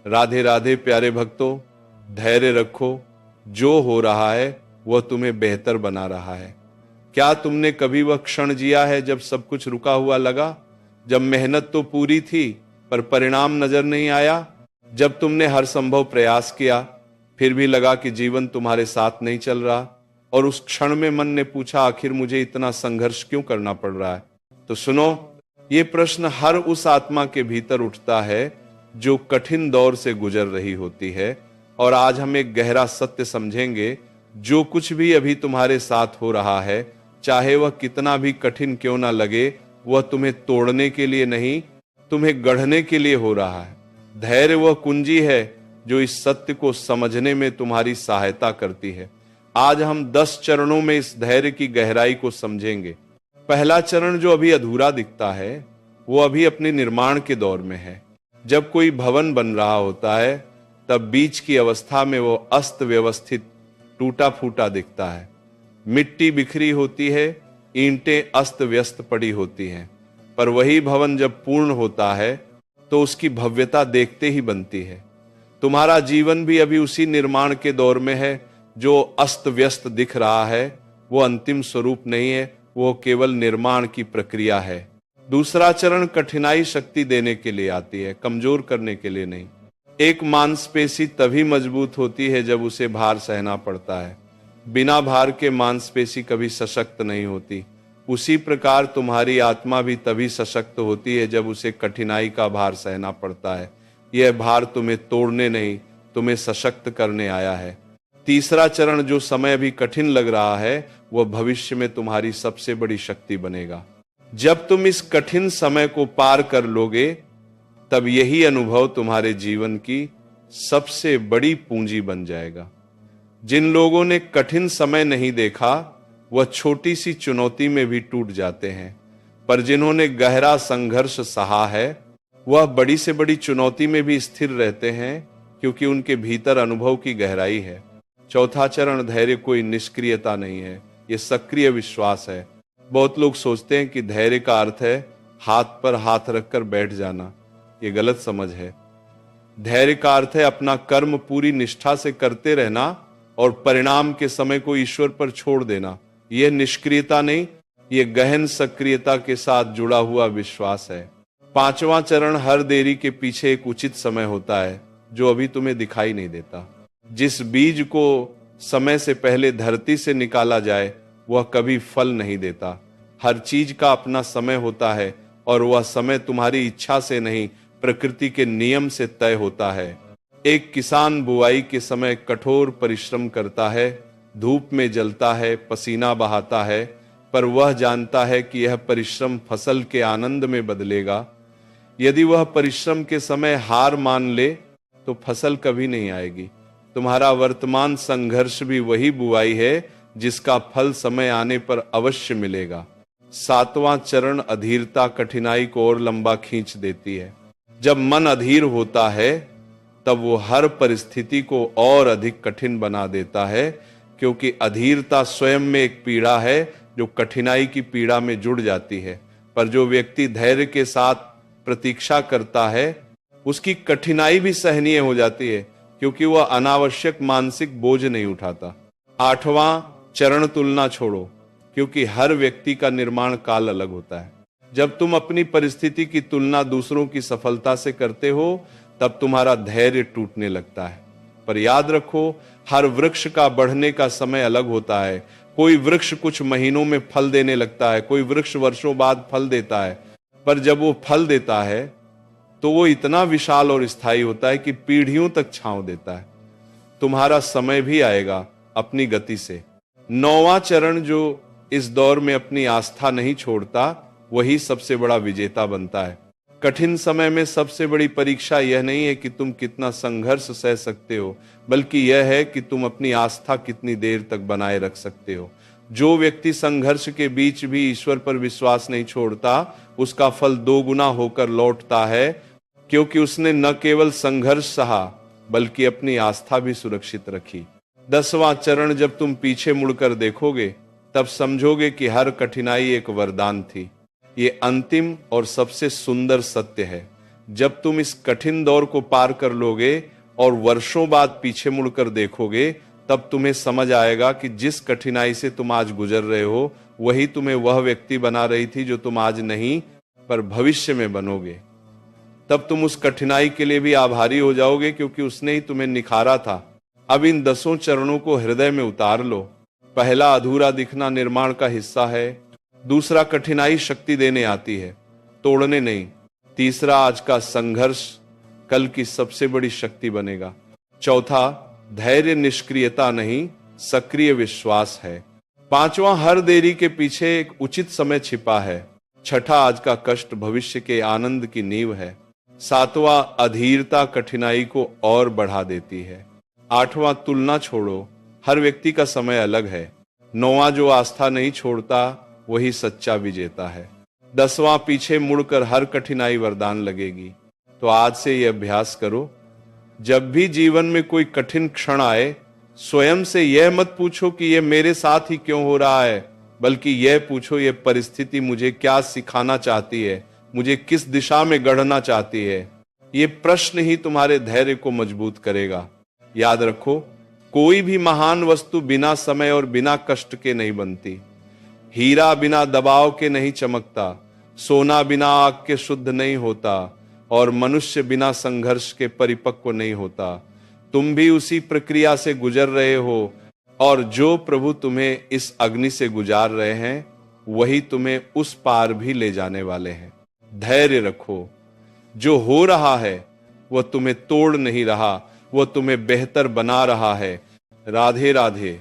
राधे राधे प्यारे भक्तों, धैर्य रखो। जो हो रहा है वह तुम्हें बेहतर बना रहा है। क्या तुमने कभी वह क्षण जिया है जब सब कुछ रुका हुआ लगा, जब मेहनत तो पूरी थी पर परिणाम नजर नहीं आया, जब तुमने हर संभव प्रयास किया फिर भी लगा कि जीवन तुम्हारे साथ नहीं चल रहा, और उस क्षण में मन ने पूछा आखिर मुझे इतना संघर्ष क्यों करना पड़ रहा है? तो सुनो, ये प्रश्न हर उस आत्मा के भीतर उठता है जो कठिन दौर से गुजर रही होती है। और आज हम एक गहरा सत्य समझेंगे, जो कुछ भी अभी तुम्हारे साथ हो रहा है, चाहे वह कितना भी कठिन क्यों ना लगे, वह तुम्हें तोड़ने के लिए नहीं, तुम्हें गढ़ने के लिए हो रहा है। धैर्य वह कुंजी है जो इस सत्य को समझने में तुम्हारी सहायता करती है। आज हम 10 चरणों में इस धैर्य की गहराई को समझेंगे। पहला चरण जो अभी अधूरा दिखता है, वो अभी अपने निर्माण के दौर में है। जब कोई भवन बन रहा होता है, तब बीच की अवस्था में वो अस्त व्यवस्थित टूटा फूटा दिखता है। मिट्टी बिखरी होती है, ईंटें अस्त व्यस्त पड़ी होती हैं। पर वही भवन जब पूर्ण होता है तो उसकी भव्यता देखते ही बनती है। तुम्हारा जीवन भी अभी उसी निर्माण के दौर में है। जो अस्त व्यस्त दिख रहा है वो अंतिम स्वरूप नहीं है, वो केवल निर्माण की प्रक्रिया है। दूसरा चरण कठिनाई शक्ति देने के लिए आती है, कमजोर करने के लिए नहीं। एक मांसपेशी तभी मजबूत होती है जब उसे भार सहना पड़ता है। बिना भार के मांसपेशी कभी सशक्त नहीं होती। उसी प्रकार तुम्हारी आत्मा भी तभी सशक्त होती है जब उसे कठिनाई का भार सहना पड़ता है। यह भार तुम्हें तोड़ने नहीं, तुम्हें सशक्त करने आया है। तीसरा चरण जो समय अभी कठिन लग रहा है, वह भविष्य में तुम्हारी सबसे बड़ी शक्ति बनेगा। जब तुम इस कठिन समय को पार कर लोगे, तब यही अनुभव तुम्हारे जीवन की सबसे बड़ी पूंजी बन जाएगा। जिन लोगों ने कठिन समय नहीं देखा, वह छोटी सी चुनौती में भी टूट जाते हैं, पर जिन्होंने गहरा संघर्ष सहा है, वह बड़ी से बड़ी चुनौती में भी स्थिर रहते हैं, क्योंकि उनके भीतर अनुभव की गहराई है। चौथा चरण धैर्य कोई निष्क्रियता नहीं है, यह सक्रिय विश्वास है। बहुत लोग सोचते हैं कि धैर्य का अर्थ है हाथ पर हाथ रखकर बैठ जाना। यह गलत समझ है। धैर्य का अर्थ है अपना कर्म पूरी निष्ठा से करते रहना और परिणाम के समय को ईश्वर पर छोड़ देना। यह निष्क्रियता नहीं, यह गहन सक्रियता के साथ जुड़ा हुआ विश्वास है। पांचवा चरण हर देरी के पीछे एक उचित समय होता है जो अभी तुम्हें दिखाई नहीं देता। जिस बीज को समय से पहले धरती से निकाला जाए, वह कभी फल नहीं देता। हर चीज का अपना समय होता है, और वह समय तुम्हारी इच्छा से नहीं, प्रकृति के नियम से तय होता है। एक किसान बुआई के समय कठोर परिश्रम करता है, धूप में जलता है, पसीना बहाता है, पर वह जानता है कि यह परिश्रम फसल के आनंद में बदलेगा। यदि वह परिश्रम के समय हार मान ले तो फसल कभी नहीं आएगी। तुम्हारा वर्तमान संघर्ष भी वही बुआई है जिसका फल समय आने पर अवश्य मिलेगा। सातवां चरण अधीरता कठिनाई को और लंबा खींच देती है। जब मन अधीर होता है, तब वो हर परिस्थिति को और अधिक कठिन बना देता है, क्योंकि अधीरता स्वयं में एक पीड़ा है जो कठिनाई की पीड़ा में जुड़ जाती है। पर जो व्यक्ति धैर्य के साथ प्रतीक्षा करता है, उसकी कठिनाई भी सहनीय हो जाती है, क्योंकि वह अनावश्यक मानसिक बोझ नहीं उठाता। आठवां चरण तुलना छोड़ो, क्योंकि हर व्यक्ति का निर्माण काल अलग होता है। जब तुम अपनी परिस्थिति की तुलना दूसरों की सफलता से करते हो, तब तुम्हारा धैर्य टूटने लगता है। पर याद रखो, हर वृक्ष का बढ़ने का समय अलग होता है। कोई वृक्ष कुछ महीनों में फल देने लगता है, कोई वृक्ष वर्षों बाद फल देता है, पर जब वो फल देता है तो वो इतना विशाल और स्थायी होता है कि पीढ़ियों तक छांव देता है। तुम्हारा समय भी आएगा अपनी गति से। नौवां चरण जो इस दौर में अपनी आस्था नहीं छोड़ता, वही सबसे बड़ा विजेता बनता है। कठिन समय में सबसे बड़ी परीक्षा यह नहीं है कि तुम कितना संघर्ष सह सकते हो, बल्कि यह है कि तुम अपनी आस्था कितनी देर तक बनाए रख सकते हो। जो व्यक्ति संघर्ष के बीच भी ईश्वर पर विश्वास नहीं छोड़ता, उसका फल 2 गुना होकर लौटता है, क्योंकि उसने न केवल संघर्ष सहा, बल्कि अपनी आस्था भी सुरक्षित रखी। 10वां चरण जब तुम पीछे मुड़कर देखोगे, तब समझोगे कि हर कठिनाई एक वरदान थी। ये अंतिम और सबसे सुंदर सत्य है। जब तुम इस कठिन दौर को पार कर लोगे और वर्षों बाद पीछे मुड़कर देखोगे, तब तुम्हें समझ आएगा कि जिस कठिनाई से तुम आज गुजर रहे हो वही तुम्हें वह व्यक्ति बना रही थी जो तुम आज नहीं पर भविष्य में बनोगे। तब तुम उस कठिनाई के लिए भी आभारी हो जाओगे, क्योंकि उसने ही तुम्हें निखारा था। अब इन 10 चरणों को हृदय में उतार लो। पहला, अधूरा दिखना निर्माण का हिस्सा है। दूसरा, कठिनाई शक्ति देने आती है, तोड़ने नहीं। तीसरा, आज का संघर्ष कल की सबसे बड़ी शक्ति बनेगा। चौथा, धैर्य निष्क्रियता नहीं, सक्रिय विश्वास है। पांचवा, हर देरी के पीछे एक उचित समय छिपा है। छठा, आज का कष्ट भविष्य के आनंद की नींव है। सातवां, अधीरता कठिनाई को और बढ़ा देती है। आठवां, तुलना छोड़ो, हर व्यक्ति का समय अलग है। नौवां, जो आस्था नहीं छोड़ता वही सच्चा विजेता है। 10वां, पीछे मुड़कर हर कठिनाई वरदान लगेगी। तो आज से यह अभ्यास करो, जब भी जीवन में कोई कठिन क्षण आए, स्वयं से यह मत पूछो कि यह मेरे साथ ही क्यों हो रहा है, बल्कि यह पूछो यह परिस्थिति मुझे क्या सिखाना चाहती है, मुझे किस दिशा में गढ़ना चाहती है। यह प्रश्न ही तुम्हारे धैर्य को मजबूत करेगा। याद रखो, कोई भी महान वस्तु बिना समय और बिना कष्ट के नहीं बनती। हीरा बिना दबाव के नहीं चमकता, सोना बिना आग के शुद्ध नहीं होता, और मनुष्य बिना संघर्ष के परिपक्व नहीं होता। तुम भी उसी प्रक्रिया से गुजर रहे हो, और जो प्रभु तुम्हें इस अग्नि से गुजार रहे हैं वही तुम्हें उस पार भी ले जाने वाले हैं। धैर्य रखो, जो हो रहा है वह तुम्हें तोड़ नहीं रहा, वह तुम्हें बेहतर बना रहा है। राधे राधे।